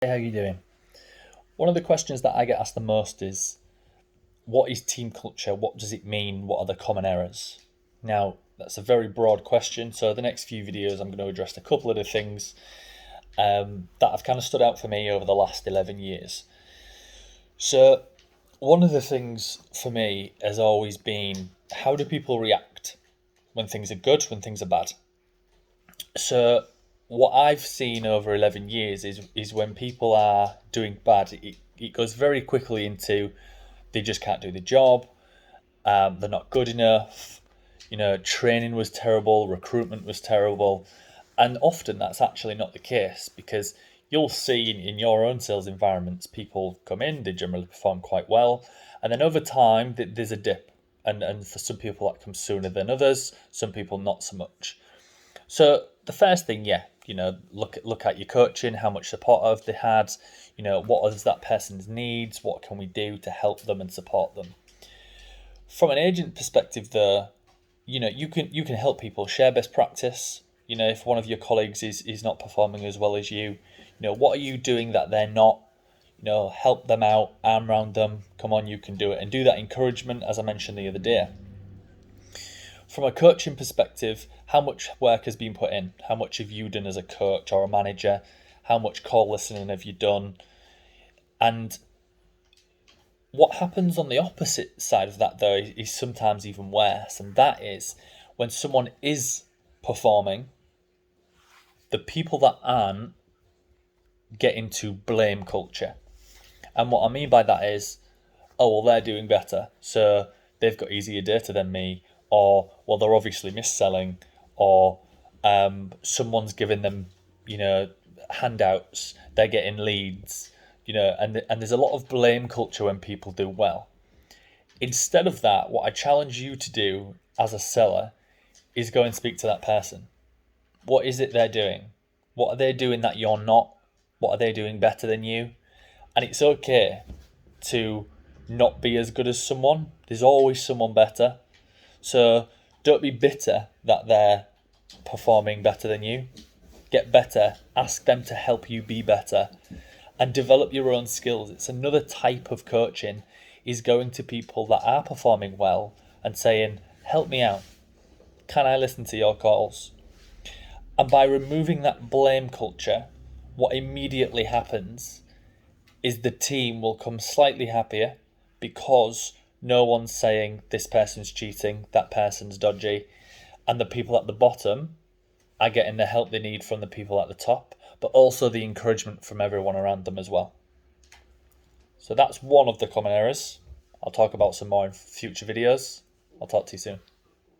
Hey, how you doing? One of the questions that I get asked the most is, what is team culture? What does it mean? What are the common errors? Now, that's a very broad question, so the next few videos I'm going to address a couple of the things that have kind of stood out for me over the last 11 years. So, one of the things for me has always been, how do people react when things are good, when things are bad? So, what I've seen over 11 years is when people are doing bad, it goes very quickly into they just can't do the job, they're not good enough, training was terrible, recruitment was terrible. And often that's actually not the case, because you'll see in your own sales environments, people come in, they generally perform quite well, and then over time there's a dip. And for some people that comes sooner than others, some people not so much. So the first thing, yeah, look at your coaching, how much support have they had, what is that person's needs, what can we do to help them and support them. From an agent perspective, though, you can help people share best practice. If one of your colleagues is not performing as well as what are you doing that they're not? Help them out, arm around them. Come on, you can do it, and do that encouragement, as I mentioned the other day. From a coaching perspective, how much work has been put in? How much have you done as a coach or a manager? How much call listening have you done? And what happens on the opposite side of that, though, is sometimes even worse. And that is when someone is performing, the people that aren't get into blame culture. And what I mean by that is, oh, well, they're doing better, so they've got easier data than me, or, well, they're obviously mis-selling, or someone's giving them, handouts, they're getting leads, and there's a lot of blame culture when people do well. Instead of that, what I challenge you to do as a seller is go and speak to that person. What is it they're doing? What are they doing that you're not? What are they doing better than you? And it's okay to not be as good as someone. There's always someone better. So don't be bitter that they're performing better than you. Get better. Ask them to help you be better. And develop your own skills. It's another type of coaching, is going to people that are performing well and saying, help me out. Can I listen to your calls? And by removing that blame culture, what immediately happens is the team will come slightly happier, because no one's saying this person's cheating, that person's dodgy, and the people at the bottom are getting the help they need from the people at the top, but also the encouragement from everyone around them as well. So that's one of the common errors. I'll talk about some more in future videos. I'll talk to you soon.